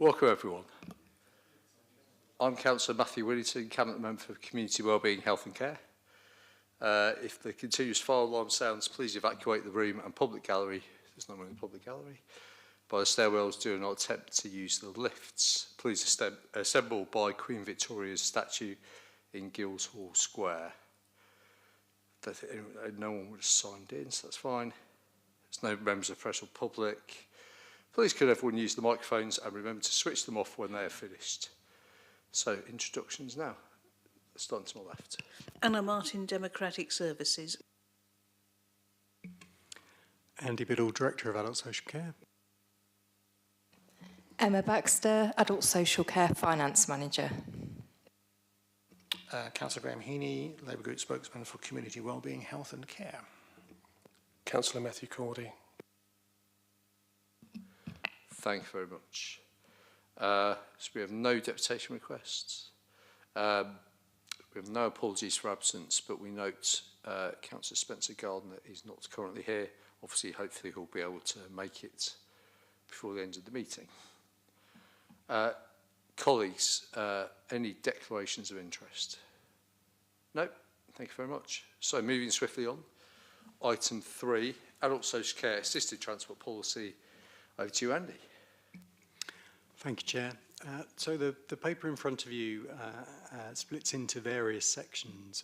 Welcome everyone. I'm Councillor Matthew Whittington, Cabinet Member for Community Wellbeing, Health and Care. If the continuous fire alarm sounds, please evacuate the room and public gallery. There's no one in the public gallery. By the stairwells, do not attempt to use the lifts. Please assemble by Queen Victoria's statue in Guildhall Square. No one would have signed in, so that's fine. There's no members of the press or public. Please could everyone use the microphones and remember to switch them off when they are finished. So, introductions now. Starting to my left. Anna Martin, Democratic Services. Andy Biddle, Director of Adult Social Care. Emma Baxter, Adult Social Care Finance Manager. Councillor Graham Heaney, Labour Group Spokesman for Community Wellbeing, Health and Care. Councillor Matthew Cordy. Thank you very much. So we have no deputation requests. We have no apologies for absence, but we note Councillor Spencer Gardner is not currently here. Obviously, hopefully he'll be able to make it before the end of the meeting. Colleagues, any declarations of interest? No? Thank you very much. So moving swiftly on. Item 3, Adult Social Care Assisted Transport Policy. Over to you, Andy. Thank you, Chair. So the paper in front of you splits into various sections.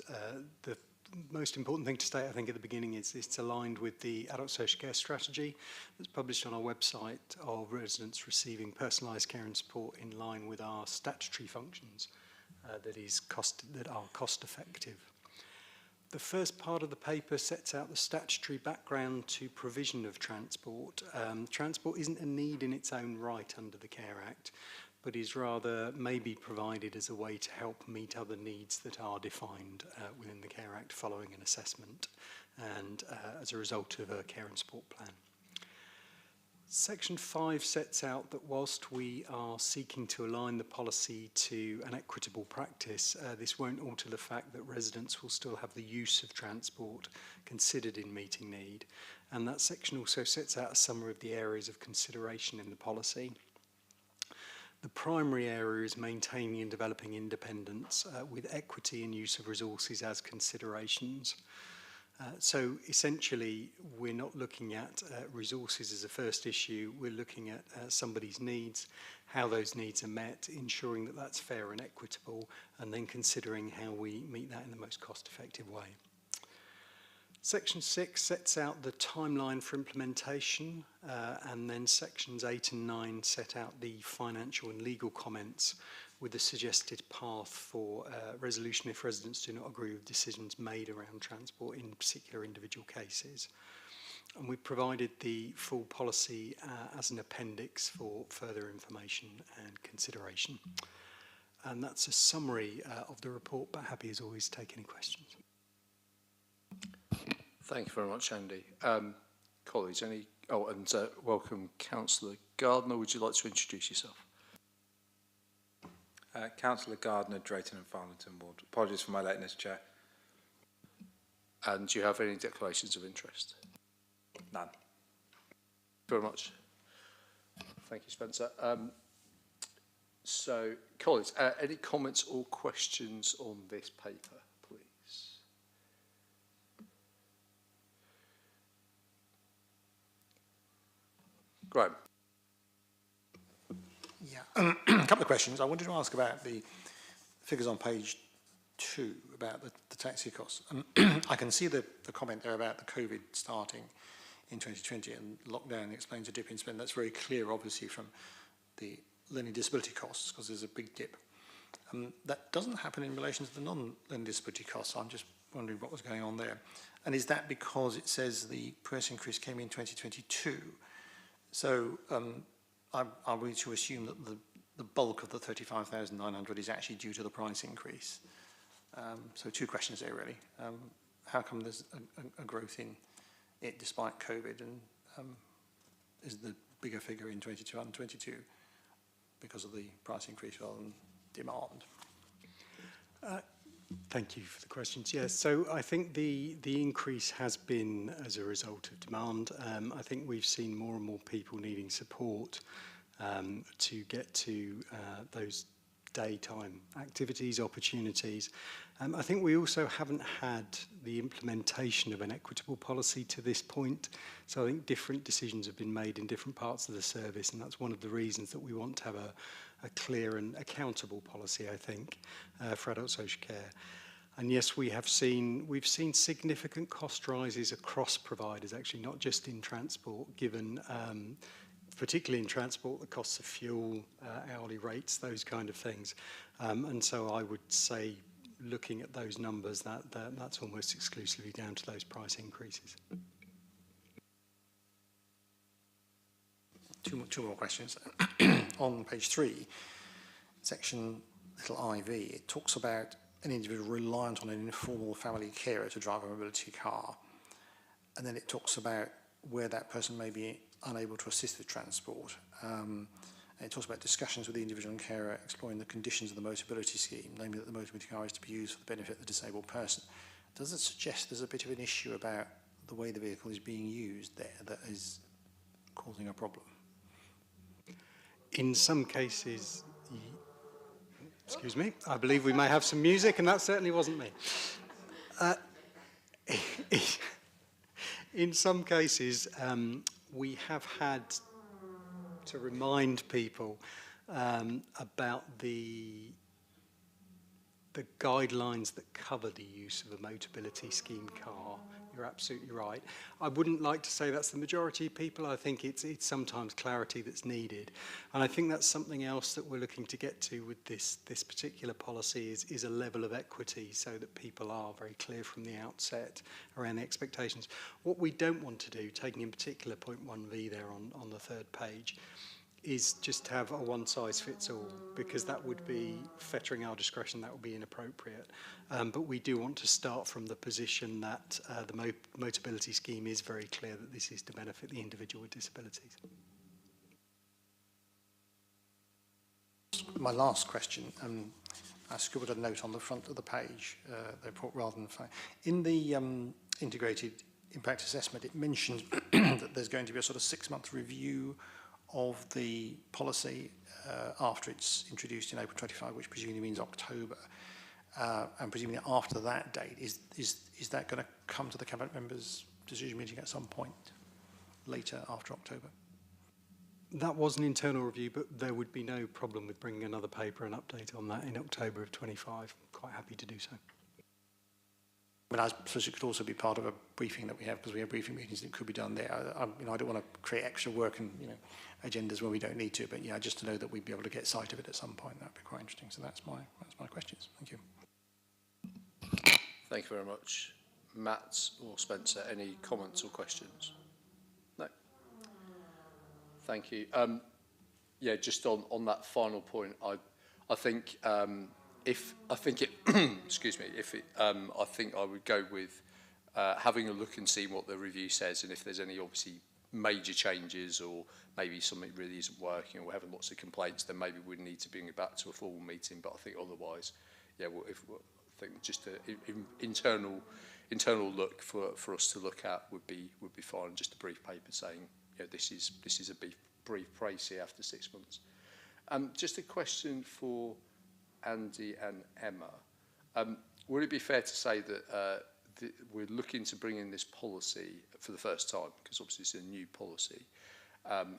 The most important thing to state, I think, at the beginning is it's aligned with the Adult Social Care Strategy that's published on our website of residents receiving personalised care and support in line with our statutory functions that are cost effective. The first part of the paper sets out the statutory background to provision of transport. Transport isn't a need in its own right under the Care Act, but is rather maybe provided as a way to help meet other needs that are defined within the Care Act following an assessment and as a result of a care and support plan. Section 5 sets out that whilst we are seeking to align the policy to an equitable practice, this won't alter the fact that residents will still have the use of transport considered in meeting need. And that section also sets out a summary of the areas of consideration in the policy. The primary area is maintaining and developing independence with equity and use of resources as considerations. So essentially, we're not looking at resources as a first issue. We're looking at somebody's needs, how those needs are met, ensuring that that's fair and equitable, and then considering how we meet that in the most cost-effective way. Section 6 sets out the timeline for implementation, and then sections 8 and 9 set out the financial and legal comments with the suggested path for resolution if residents do not agree with decisions made around transport in particular individual cases. And we've provided the full policy as an appendix for further information and consideration. And that's a summary of the report, but happy as always to take any questions. Thank you very much, Andy. Colleagues, any... Oh, and welcome, Councillor Gardner. Would you like to introduce yourself? Councillor Gardner, Drayton and Farmington Ward. Apologies for my lateness, Chair. And do you have any declarations of interest? None. Thank you very much. Thank you, Spencer. So, colleagues, any comments or questions on this paper, please? Graham. Yeah, a couple of questions. I wanted to ask about the figures on page 2 about the taxi costs. I can see the comment there about the COVID starting in 2020 and lockdown explains a dip in spend. That's very clear, obviously, from the learning disability costs because there's a big dip. That doesn't happen in relation to the non-learning disability costs. I'm just wondering what was going on there. And is that because it says the price increase came in 2022? So are we to assume that the bulk of the 35,900 is actually due to the price increase? So two questions there, really. How come there's a growth in it despite COVID, and is the bigger figure in 2022 because of the price increase rather than demand? Thank you for the questions. Yes, so I think the increase has been as a result of demand. I think we've seen more and more people needing support to get to those daytime activities, opportunities. I think we also haven't had the implementation of an equitable policy to this point. So I think different decisions have been made in different parts of the service, and that's one of the reasons that we want to have a clear and accountable policy, I think, for adult social care. And yes, we've seen significant cost rises across providers, actually, not just in transport, given particularly in transport, the costs of fuel, hourly rates, those kind of things. And so I would say, looking at those numbers, that's almost exclusively down to those price increases. Two more questions. On page 3, section little IV, it talks about an individual reliant on an informal family carer to drive a mobility car. And then it talks about where that person may be unable to assist with transport. And it talks about discussions with the individual and carer exploring the conditions of the Motability scheme, namely that the Motability car is to be used for the benefit of the disabled person. Does it suggest there's a bit of an issue about the way the vehicle is being used there that is causing a problem? In some cases, excuse me, I believe we may have some music, and that certainly wasn't me. In some cases, we have had to remind people about the guidelines that cover the use of a Motability scheme car. You're absolutely right. I wouldn't like to say that's the majority of people. I think it's sometimes clarity that's needed. And I think that's something else that we're looking to get to with this particular policy is a level of equity so that people are very clear from the outset around the expectations. What we don't want to do, taking in particular point 1V there on the 3rd page, is just have a one-size-fits-all, because that would be fettering our discretion, that would be inappropriate. But we do want to start from the position that the Motability scheme is very clear that this is to benefit the individual with disabilities. My last question, I scribbled a note on the front of the page, rather than in the integrated impact assessment, it mentions that there's going to be a sort of 6-month review of the policy after it's introduced in April 25, which presumably means October. And presumably after that date, is that going to come to the Cabinet members' decision meeting at some point later after October? That was an internal review, but there would be no problem with bringing another paper and update on that in October of 25. Quite happy to do so. I mean, I suppose it could also be part of a briefing that we have, because we have briefing meetings that could be done there. I don't want to create extra work and agendas where we don't need to, but yeah, just to know that we'd be able to get sight of it at some point, that'd be quite interesting. So that's my questions. Thank you. Thank you very much. Matt or Spencer, any comments or questions? No. Thank you. Yeah, just on that final point, I think excuse me, I think I would go with having a look and see what the review says, and if there's any obviously major changes or maybe something really isn't working or we're having lots of complaints, then maybe we need to bring it back to a formal meeting. But I think otherwise, yeah, I think just an internal look for us to look at would be fine. Just a brief paper saying, this is a brief précis after 6 months. Just a question for Andy and Emma. Would it be fair to say that we're looking to bring in this policy for the first time, because obviously it's a new policy,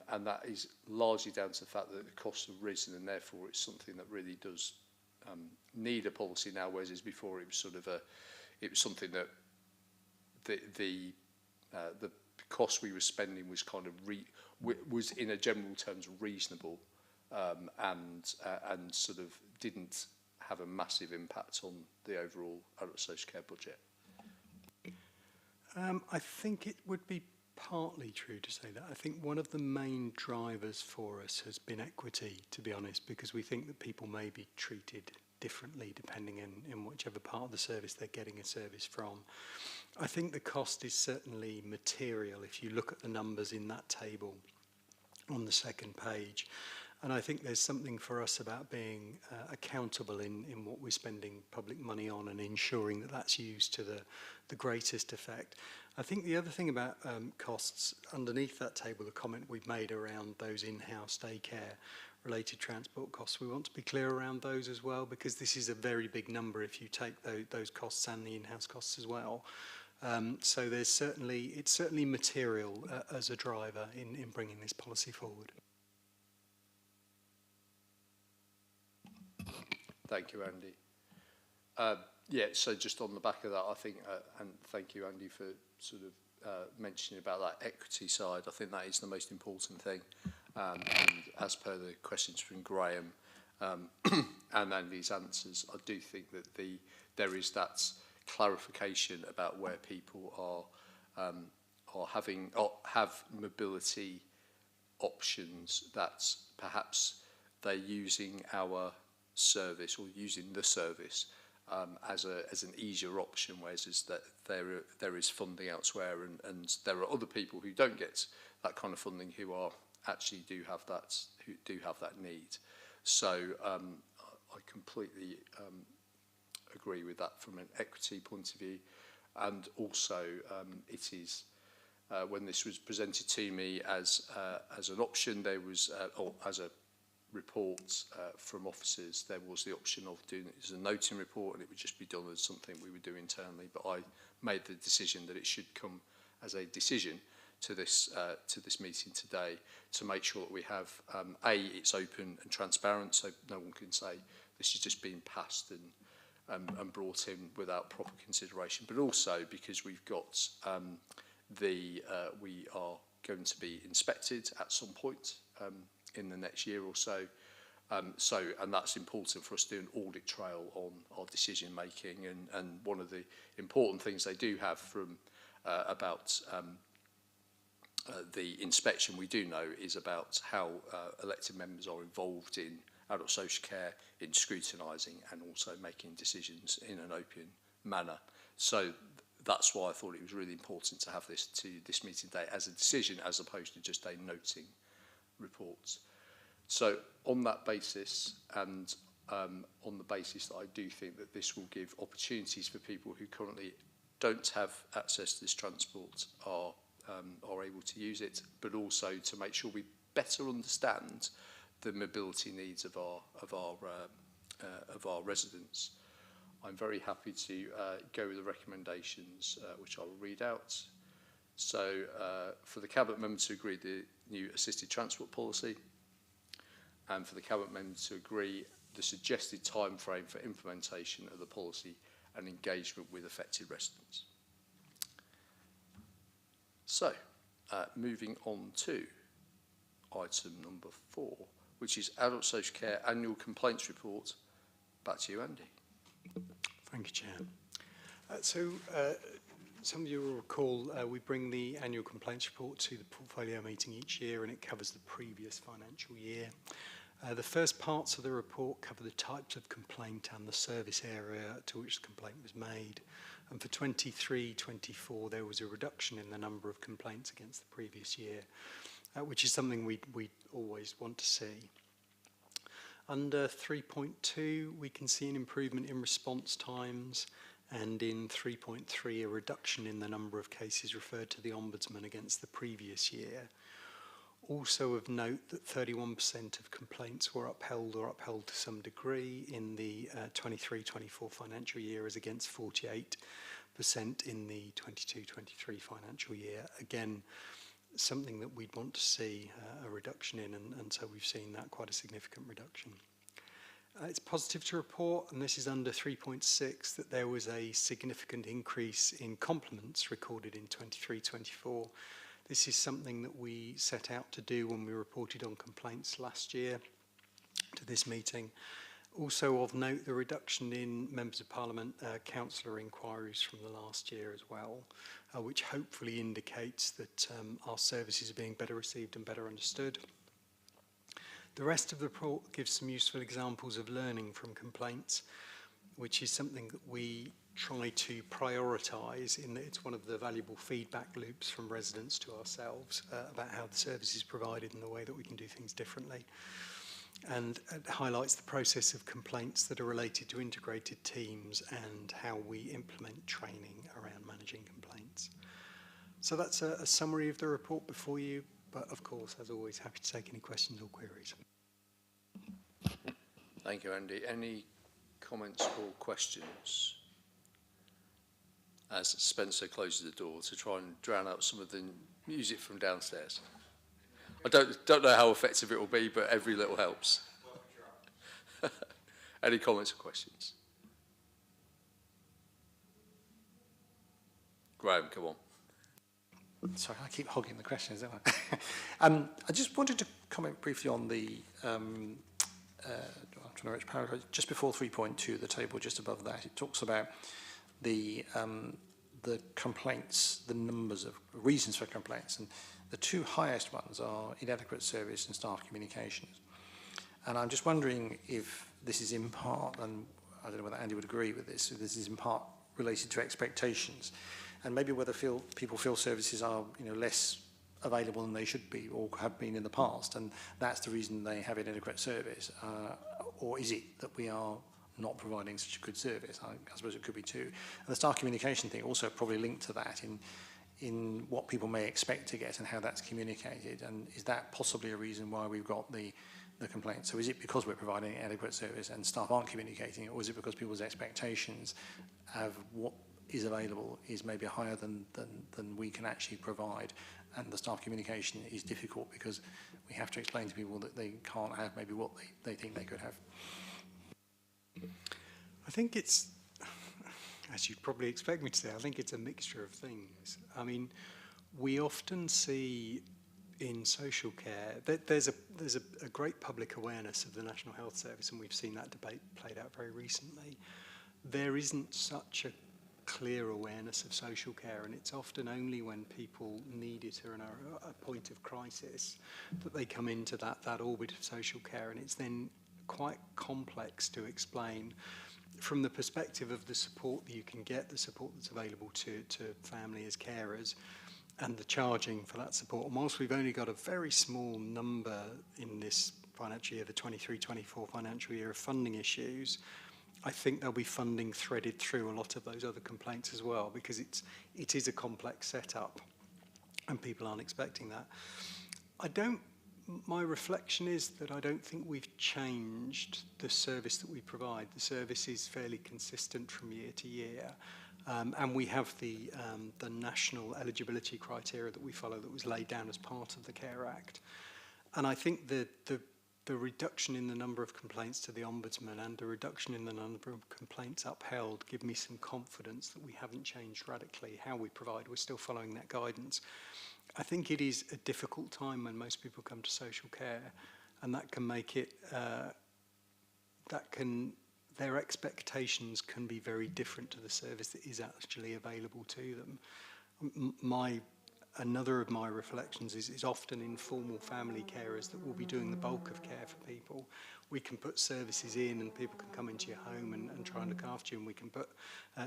and that is largely down to the fact that the costs have risen, and therefore it's something that really does need a policy now, whereas before it was sort of something that the cost we were spending was kind of was in a general terms reasonable, and sort of didn't have a massive impact on the overall adult social care budget. I think it would be partly true to say that. I think one of the main drivers for us has been equity, to be honest, because we think that people may be treated differently depending in whichever part of the service they're getting a service from. I think the cost is certainly material if you look at the numbers in that table on the 2nd page. And I think there's something for us about being accountable in what we're spending public money on and ensuring that that's used to the greatest effect. I think the other thing about costs, underneath that table, the comment we've made around those in-house daycare related transport costs, we want to be clear around those as well, because this is a very big number if you take those costs and the in-house costs as well. So it's certainly material as a driver in bringing this policy forward. Thank you, Andy. Yeah, so just on the back of that, I think, and thank you, Andy, for sort of mentioning about that equity side. I think that is the most important thing. And as per the questions from Graham and Andy's answers, I do think that there is that clarification about where people have mobility options that perhaps they're using our service or using the service as an easier option, whereas is that there is funding elsewhere, and there are other people who don't get that kind of funding who actually do have that need. So I completely agree with that from an equity point of view, and also it is when this was presented to me as an option, there was or as a report from officers, there was the option of doing it as a noting report, and it would just be done as something we would do internally. But I made the decision that it should come as a decision to this meeting today, to make sure that we have it's open and transparent, so no one can say this has just been passed and brought in without proper consideration. But also because we've got we are going to be inspected at some point in the next year or so. And that's important for us to do an audit trail on our decision making. And one of the important things they do have from about the inspection we do know is about how elected members are involved in adult social care, in scrutinising and also making decisions in an open manner. So that's why I thought it was really important to have this meeting today as a decision as opposed to just a noting report. So on that basis, and on the basis that I do think that this will give opportunities for people who currently don't have access to this transport are able to use it, but also to make sure we better understand the mobility needs of our residents. I'm very happy to go with the recommendations, which I will read out. So for the Cabinet Member to agree the new assisted transport policy, and for the Cabinet Member to agree the suggested time frame for implementation of the policy and engagement with affected residents. So, moving on to item number 4, which is Adult Social Care Annual Complaints Report. Back to you, Andy. Thank you, Chair. Some of you will recall we bring the annual complaints report to the portfolio meeting each year, and it covers the previous financial year. The first parts of the report cover the types of complaint and the service area to which the complaint was made. And for 23-24, there was a reduction in the number of complaints against the previous year, which is something we always want to see. Under 3.2, we can see an improvement in response times, and in 3.3, a reduction in the number of cases referred to the Ombudsman against the previous year. Also of note that 31% of complaints were upheld or upheld to some degree in the 23-24 financial year, as against 48% in the 22-23 financial year. Again, something that we'd want to see a reduction in, and so we've seen that, quite a significant reduction. It's positive to report, and this is under 3.6, that there was a significant increase in compliments recorded in 23-24. This is something that we set out to do when we reported on complaints last year to this meeting. Also of note, the reduction in Members of Parliament councillor inquiries from the last year as well, which hopefully indicates that our services are being better received and better understood. The rest of the report gives some useful examples of learning from complaints, which is something that we try to prioritise, in that it's one of the valuable feedback loops from residents to ourselves about how the service is provided and the way that we can do things differently. and it highlights the process of complaints that are related to integrated teams and how we implement training around managing complaints. So that's a summary of the report before you, but of course, as always, happy to take any questions or queries. Thank you, Andy. Any comments or questions? As Spencer closes the door to try and drown out some of the music from downstairs. I don't know how effective it will be, but every little helps. Any comments or questions? Graham, come on. Sorry, I keep hogging the questions, don't I? I just wanted to comment briefly on the, I'm trying to reach paragraph, just before 3.2, the table just above that. It talks about the complaints, the numbers of reasons for complaints, and the two highest ones are inadequate service and staff communications. And I'm just wondering if this is in part, and I don't know whether Andy would agree with this, if this is in part related to expectations, and maybe whether people feel services are, less available than they should be or have been in the past, and that's the reason they have inadequate service, or is it that we are not providing such a good service? I suppose it could be too. And the staff communication thing also probably linked to that in what people may expect to get and how that's communicated, and is that possibly a reason why we've got the complaint? So is it because we're providing adequate service and staff aren't communicating it, or is it because people's expectations of what is available is maybe higher than we can actually provide, and the staff communication is difficult because we have to explain to people that they can't have maybe what they think they could have? I think it's, as you'd probably expect me to say, I think it's a mixture of things. I mean, we often see in social care that there's a great public awareness of the National Health Service, and we've seen that debate played out very recently. There isn't such a clear awareness of social care, and it's often only when people need it or are at a point of crisis that they come into that orbit of social care, and it's then quite complex to explain from the perspective of the support that you can get, the support that's available to family as carers, and the charging for that support. And whilst we've only got a very small number in this financial year, the 23-24 financial year, of funding issues, I think there'll be funding threaded through a lot of those other complaints as well, because it is a complex setup and people aren't expecting that. My reflection is that I don't think we've changed the service that we provide. The service is fairly consistent from year to year. And we have the national eligibility criteria that we follow that was laid down as part of the Care Act. And I think the reduction in the number of complaints to the Ombudsman and the reduction in the number of complaints upheld give me some confidence that we haven't changed radically how we provide. We're still following that guidance. I think it is a difficult time when most people come to social care, and that can make it, their expectations can be very different to the service that is actually available to them. Another of my reflections is often informal family carers that will be doing the bulk of care for people. We can put services in and people can come into your home and try and look after you, and we can put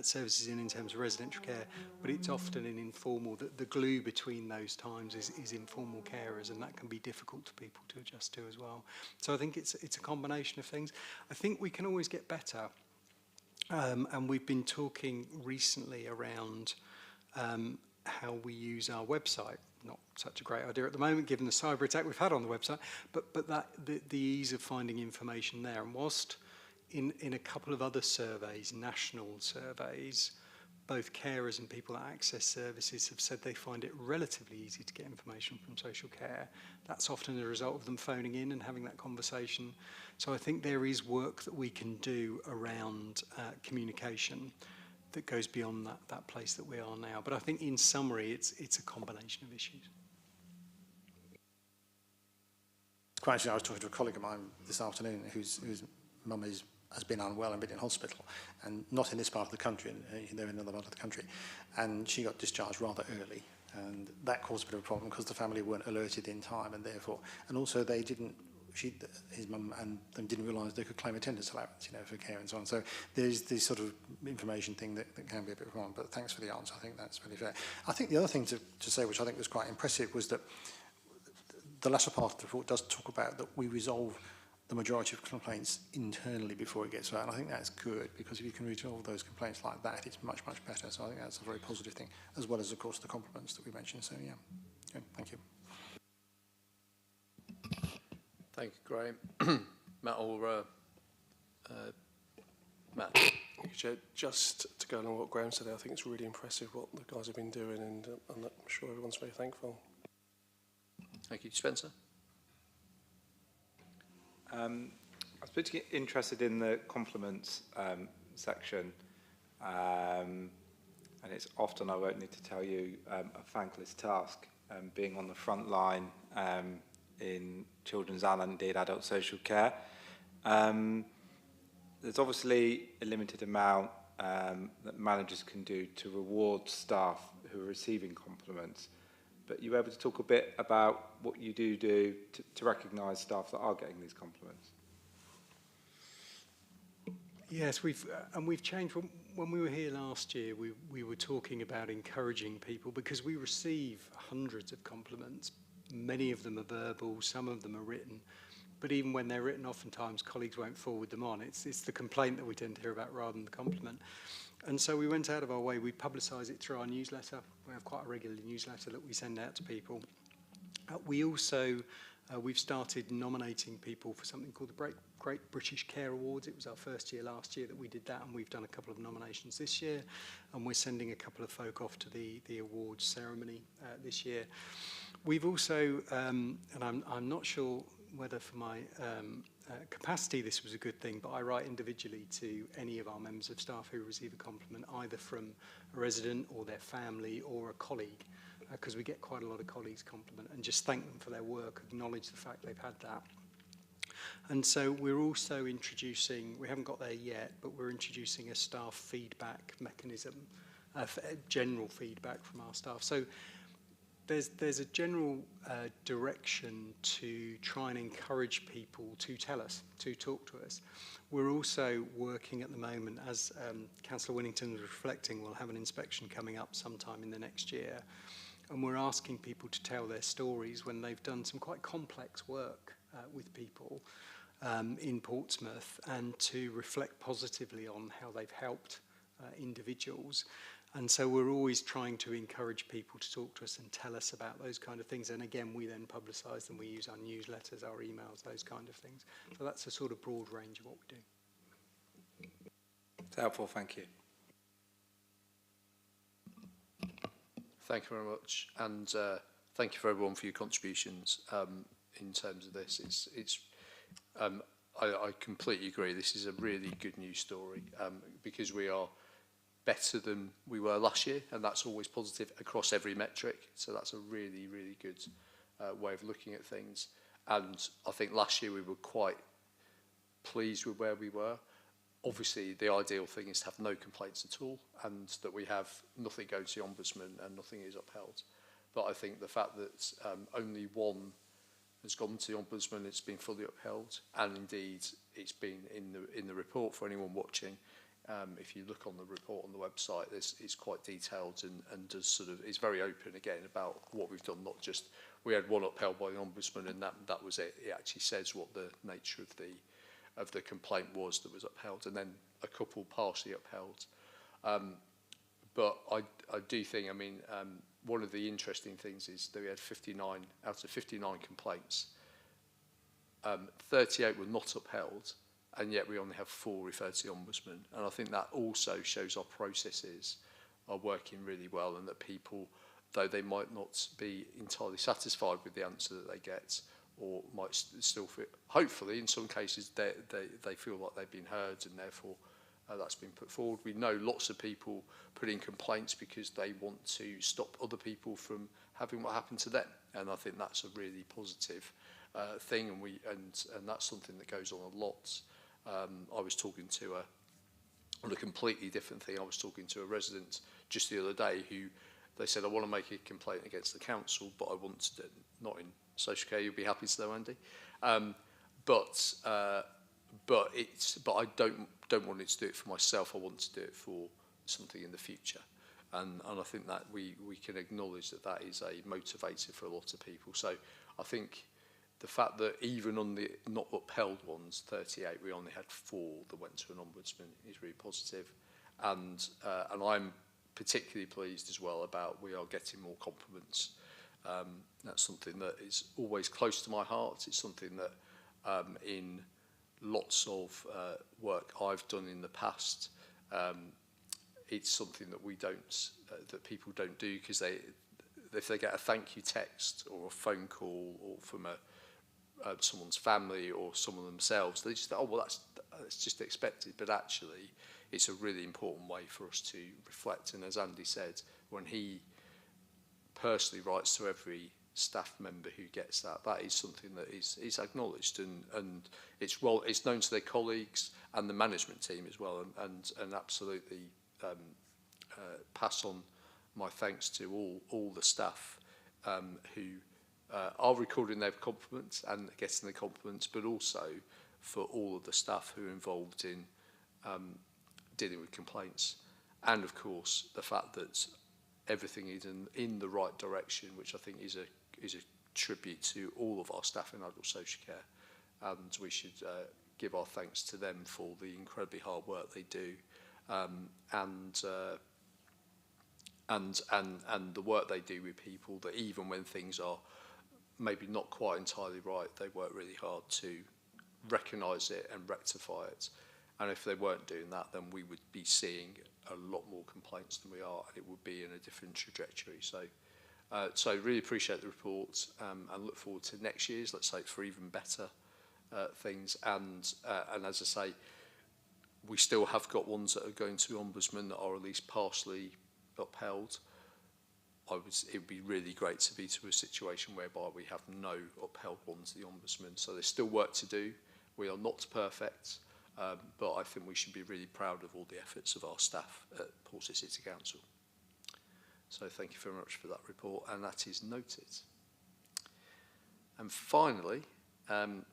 services in terms of residential care, but it's often in informal, the glue between those times is informal carers, and that can be difficult to people to adjust to as well. So I think it's a combination of things. I think we can always get better, and we've been talking recently around how we use our website. Not such a great idea at the moment, given the cyber attack we've had on the website, but the ease of finding information there. And whilst in a couple of other surveys, national surveys, both carers and people that access services have said they find it relatively easy to get information from social care. That's often a result of them phoning in and having that conversation. So I think there is work that we can do around communication that goes beyond that place that we are now. But I think in summary, it's a combination of issues. Quite actually, I was talking to a colleague of mine this afternoon whose mum has been unwell and been in hospital, and not in this part of the country, they're in another part of the country, and she got discharged rather early, and that caused a bit of a problem because the family weren't alerted in time, and therefore, and also they didn't, his mum and them didn't realise they could claim attendance allowance, for care and so on. So there's this sort of information thing that can be a bit wrong, but thanks for the answer. I think that's really fair. I think the other thing to say, which I think was quite impressive, was that the latter part of the report does talk about that we resolve the majority of complaints internally before it gets out. And I think that's good, because if you can resolve those complaints like that, it's much, much better. So I think that's a very positive thing, as well as, of course, the compliments that we mentioned. So, yeah, good. Thank you. Thank you, Graham. Matt or Matt? Thank you, Chair. Just to go along with what Graham said, I think it's really impressive what the guys have been doing, and I'm sure everyone's very thankful. Thank you. Spencer? I was particularly interested in the compliments section, and it's often, I won't need to tell you, a thankless task, being on the front line in children's and indeed adult social care. There's obviously a limited amount that managers can do to reward staff who are receiving compliments, but you're able to talk a bit about what you do to recognise staff that are getting these compliments. Yes, we've changed. When we were here last year, we were talking about encouraging people, because we receive hundreds of compliments. Many of them are verbal, some of them are written. But even when they're written, oftentimes colleagues won't forward them on. It's the complaint that we tend to hear about rather than the compliment. And so we went out of our way. We publicise it through our newsletter. We have quite a regular newsletter that we send out to people. We also, we've started nominating people for something called the Great British Care Awards. It was our first year last year that we did that, and we've done a couple of nominations this year. And we're sending a couple of folk off to the awards ceremony this year. We've also, and I'm not sure whether for my capacity this was a good thing, but I write individually to any of our members of staff who receive a compliment, either from a resident or their family or a colleague, because we get quite a lot of colleagues compliment, and just thank them for their work, acknowledge the fact they've had that. And so we're also introducing, we haven't got there yet, but we're introducing a staff feedback mechanism, general feedback from our staff. So there's a general direction to try and encourage people to tell us, to talk to us. We're also working at the moment, as Councillor Winnington was reflecting, we'll have an inspection coming up sometime in the next year, and we're asking people to tell their stories when they've done some quite complex work with people in Portsmouth, and to reflect positively on how they've helped individuals. And so we're always trying to encourage people to talk to us and tell us about those kind of things. And again, we then publicise them. We use our newsletters, our emails, those kind of things. So that's a sort of broad range of what we do. It's helpful, thank you. Thank you very much. And thank you for everyone for your contributions in terms of this. I completely agree. This is a really good news story because we are better than we were last year, and that's always positive across every metric. So that's a really, really good way of looking at things. And I think last year we were quite pleased with where we were. Obviously, the ideal thing is to have no complaints at all, and that we have nothing going to the Ombudsman and nothing is upheld. But I think the fact that only one has gone to the Ombudsman, it's been fully upheld, and indeed it's been in the report for anyone watching. If you look on the report on the website, it's quite detailed and does sort of, it's very open again about what we've done. Not just we had one upheld by the Ombudsman and that was it. It actually says what the nature of the complaint was that was upheld, and then a couple partially upheld. But I do think, I mean, one of the interesting things is that we had 59 out of 59 complaints. 38 were not upheld, and yet we only have 4 referred to the Ombudsman. And I think that also shows our processes are working really well, and that people, though they might not be entirely satisfied with the answer that they get, or might still feel, hopefully in some cases they feel like they've been heard, and therefore that's been put forward. We know lots of people put in complaints because they want to stop other people from having what happened to them, and I think that's a really positive thing, and that's something that goes on a lot. I was talking to on a completely different thing. I was talking to a resident just the other day who they said, I want to make a complaint against the council, but I want to, not in social care, you'll be happy to know, Andy. But I don't want it to do it for myself. I want to do it for something in the future. And I think that we can acknowledge that is a motivator for a lot of people. So I think the fact that even on the not upheld ones, 38, we only had 4 that went to an ombudsman is really positive. And I'm particularly pleased as well about we are getting more compliments. That's something that is always close to my heart. It's something that in lots of work I've done in the past, it's something that we don't, that people don't do, because if they get a thank you text or a phone call or from someone's family or someone themselves, they just think, oh, well, that's just expected. But actually, it's a really important way for us to reflect. And as Andy said, when he personally writes to every staff member who gets that, that is something that is acknowledged, and it's known to their colleagues and the management team as well, and absolutely pass on my thanks to all the staff who are recording their compliments and getting the compliments, but also for all of the staff who are involved in dealing with complaints, and of course the fact that everything is in the right direction, which I think is a tribute to all of our staff in adult social care, and we should give our thanks to them for the incredibly hard work they do, and the work they do with people, that even when things are maybe not quite entirely right, they work really hard to recognise it and rectify it. And if they weren't doing that, then we would be seeing a lot more complaints than we are, and it would be in a different trajectory. So really appreciate the report, and look forward to next year's. Let's hope for even better things. And as I say, we still have got ones that are going to Ombudsman that are at least partially upheld. It would be really great to be to a situation whereby we have no upheld ones to the Ombudsman. So there's still work to do. We are not perfect, but I think we should be really proud of all the efforts of our staff at Portsmouth City Council. So thank you very much for that report, and that is noted. And finally, item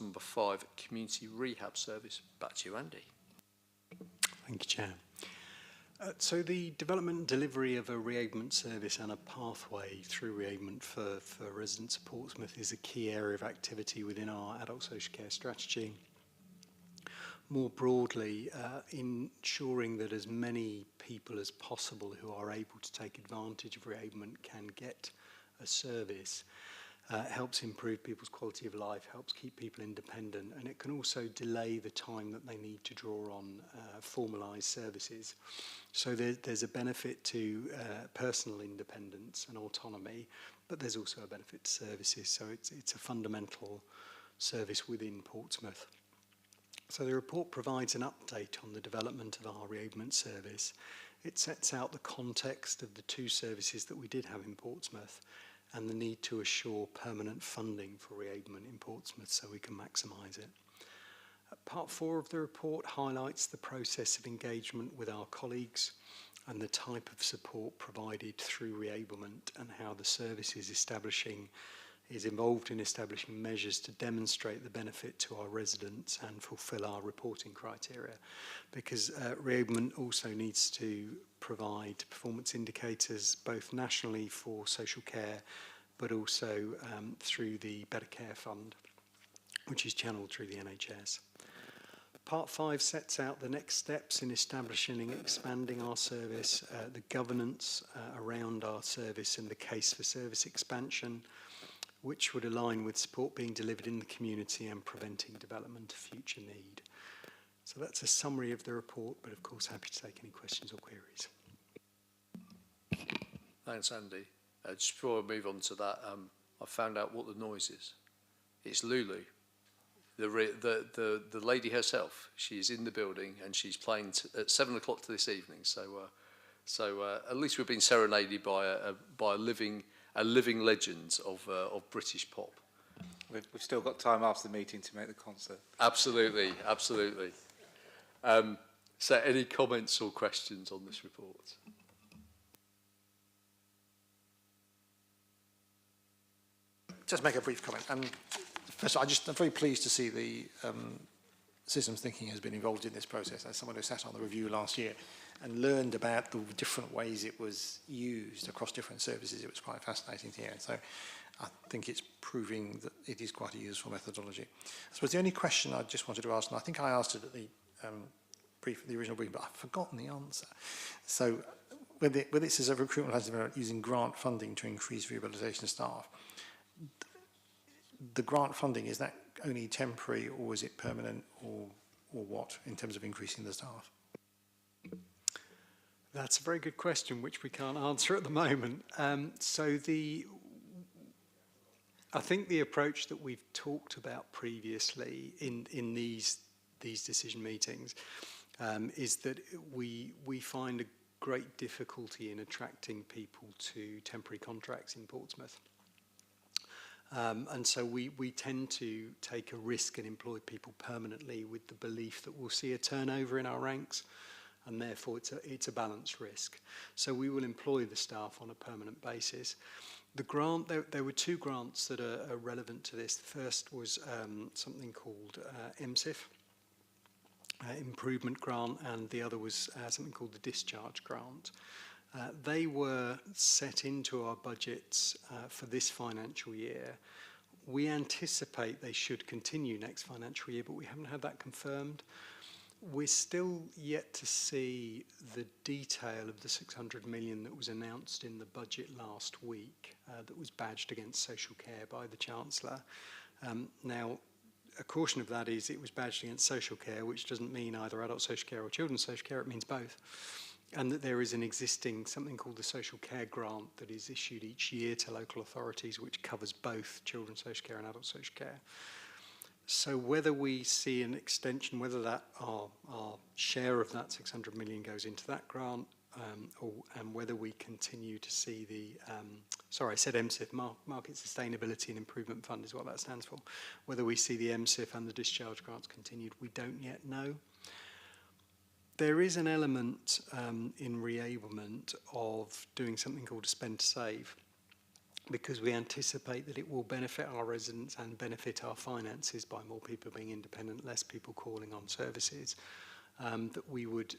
number 5, Community Rehab Service. Back to you, Andy. Thank you, Chair. So the development and delivery of a reablement service and a pathway through reablement for residents of Portsmouth is a key area of activity within our adult social care strategy. More broadly, ensuring that as many people as possible who are able to take advantage of reablement can get a service helps improve people's quality of life, helps keep people independent, and it can also delay the time that they need to draw on formalised services. So there's a benefit to personal independence and autonomy, but there's also a benefit to services. So it's a fundamental service within Portsmouth. So the report provides an update on the development of our reablement service. It sets out the context of the 2 services that we did have in Portsmouth and the need to assure permanent funding for reablement in Portsmouth so we can maximise it. Part 4 of the report highlights the process of engagement with our colleagues and the type of support provided through reablement, and how the service is involved in establishing measures to demonstrate the benefit to our residents and fulfil our reporting criteria. Because reablement also needs to provide performance indicators both nationally for social care, but also through the Better Care Fund, which is channeled through the NHS. Part 5 sets out the next steps in establishing and expanding our service, the governance around our service, and the case for service expansion, which would align with support being delivered in the community and preventing development of future need. So that's a summary of the report, but of course happy to take any questions or queries. Thanks, Andy. Just before I move on to that, I found out what the noise is. It's Lulu, the lady herself. She's in the building and she's playing at 7 o'clock this evening. So at least we've been serenaded by a living legend of British pop. We've still got time after the meeting to make the concert. Absolutely, absolutely. So any comments or questions on this report? Just make a brief comment. First of all, I'm very pleased to see the systems thinking has been involved in this process. As someone who sat on the review last year, and learned about the different ways it was used across different services. It was quite fascinating to hear. So I think it's proving that it is quite a useful methodology. I suppose the only question I just wanted to ask, and I think I asked it at the original brief, but I've forgotten the answer. So when it says that recruitment has developed using grant funding to increase rehabilitation staff, the grant funding, is that only temporary, or is it permanent, or what, in terms of increasing the staff? That's a very good question, which we can't answer at the moment. I think the approach that we've talked about previously in these decision meetings is that we find a great difficulty in attracting people to temporary contracts in Portsmouth. And so we tend to take a risk and employ people permanently with the belief that we'll see a turnover in our ranks, and therefore it's a balanced risk. So we will employ the staff on a permanent basis. The grant, there were two grants that are relevant to this. The first was something called MSIF, Improvement Grant, and the other was something called the Discharge Grant. They were set into our budgets for this financial year. We anticipate they should continue next financial year, but we haven't had that confirmed. We're still yet to see the detail of the 600 million that was announced in the budget last week that was badged against social care by the Chancellor. Now, a caution of that is it was badged against social care, which doesn't mean either adult social care or children's social care, it means both. And that there is an existing something called the social care grant that is issued each year to local authorities, which covers both children's social care and adult social care. So whether we see an extension, whether that our share of that 600 million goes into that grant, and whether we continue to see the, sorry, I said MSIF, Market Sustainability and Improvement Fund is what that stands for. Whether we see the MSIF and the discharge grants continued, we don't yet know. There is an element in reablement of doing something called a spend to save, because we anticipate that it will benefit our residents and benefit our finances by more people being independent, less people calling on services, that we would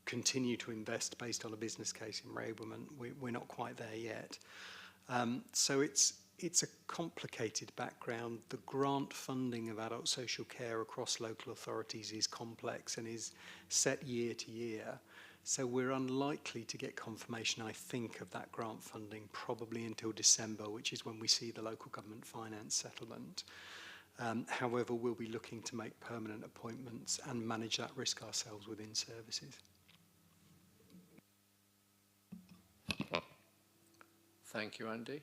continue to invest based on a business case in reablement. We're not quite there yet. So it's a complicated background. The grant funding of adult social care across local authorities is complex and is set year to year. So we're unlikely to get confirmation, I think, of that grant funding probably until December, which is when we see the local government finance settlement. However, we'll be looking to make permanent appointments and manage that risk ourselves within services. Thank you, Andy.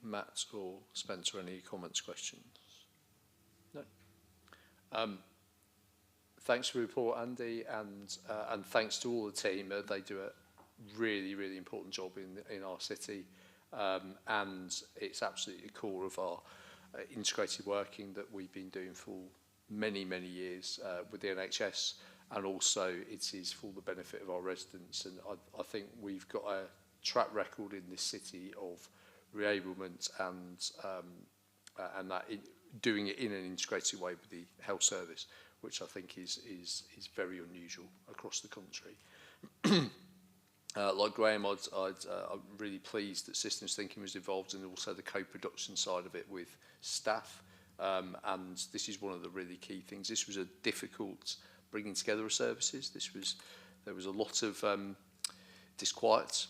Matt or Spencer, any comments, questions? No. Thanks for the report, Andy, and thanks to all the team. They do a really, really important job in our city, and it's absolutely the core of our integrated working that we've been doing for many, many years with the NHS, and also it is for the benefit of our residents. And I think we've got a track record in this city of reablement and that doing it in an integrated way with the health service, which I think is very unusual across the country. Like Graham, I'm really pleased that systems thinking was involved, and also the co-production side of it with staff. And this is one of the really key things. This was a difficult bringing together of services. There was a lot of disquiet.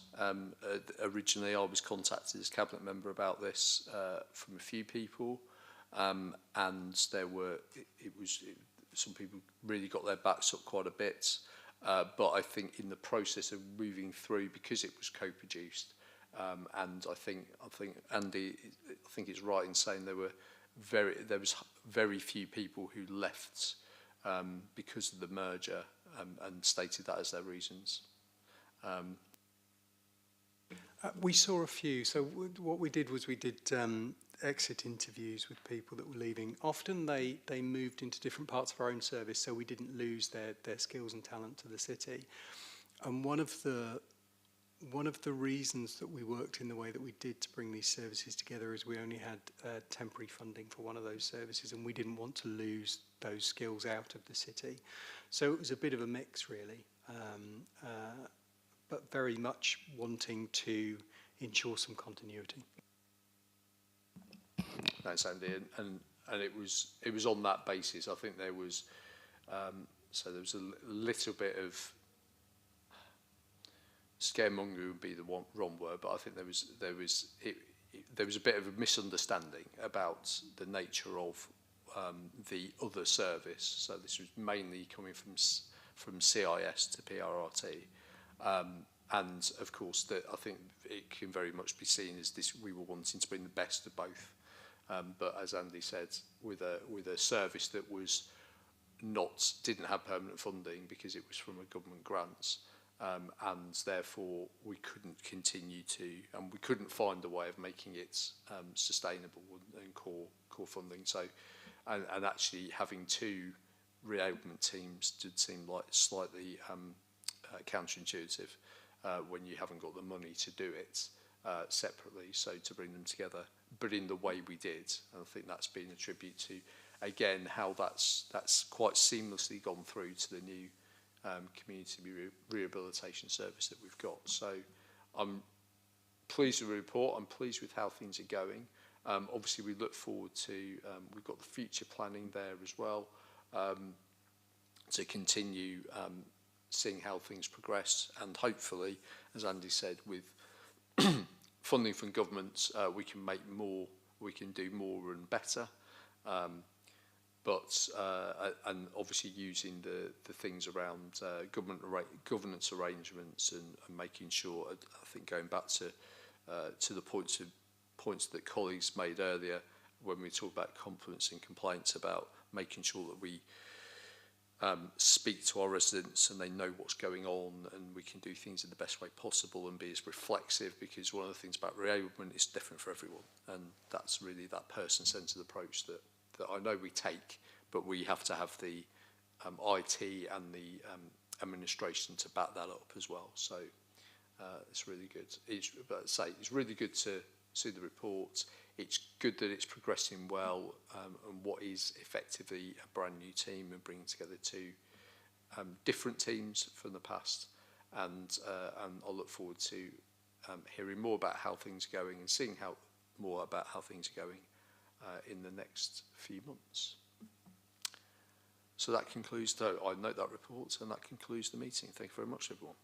Originally, I was contacted as cabinet member about this from a few people, and some people really got their backs up quite a bit. But I think in the process of moving through, because it was co-produced, and I think Andy, I think it's right in saying there was very few people who left because of the merger, and stated that as their reasons. We saw a few. So what we did was we did exit interviews with people that were leaving. Often they moved into different parts of our own service, so we didn't lose their skills and talent to the city. And one of the One of the reasons that we worked in the way that we did to bring these services together is we only had temporary funding for one of those services, and we didn't want to lose those skills out of the city. So it was a bit of a mix, really, but very much wanting to ensure some continuity. Thanks, Andy. And it was on that basis. I think there was so there was a little bit of scaremonger would be the wrong word, but I think there was a bit of a misunderstanding about the nature of the other service. So this was mainly coming from CIS to PRRT, and of course I think it can very much be seen as this. We were wanting to bring the best of both, but as Andy said, with a service that didn't have permanent funding because it was from a government grants. And therefore we couldn't continue to, and we couldn't find a way of making it sustainable and core funding. So, and actually having two reablement teams did seem like slightly counterintuitive when you haven't got the money to do it separately. So to bring them together, but in the way we did, and I think that's been a tribute to, again, how that's quite seamlessly gone through to the new community rehabilitation service that we've got. So I'm pleased with the report. I'm pleased with how things are going. Obviously, we look forward to, we've got the future planning there as well, to continue seeing how things progress. And hopefully, as Andy said, with funding from government, we can make more, we can do more and better. But and obviously using the things around governance arrangements and making sure, I think going back to the points that colleagues made earlier when we talk about confidence and complaints, about making sure that we speak to our residents and they know what's going on, and we can do things in the best way possible and be as reflexive, because one of the things about reablement is different for everyone, and that's really that person-centred approach that I know we take, but we have to have the IT and the administration to back that up as well. So it's really good. It's really good to see the report. It's good that it's progressing well, and what is effectively a brand new team, and bringing together two different teams from the past. And I look forward to hearing more about how things are going and seeing more about how things are going in the next few months. So that concludes, I note that report, and that concludes the meeting. Thank you very much, everyone.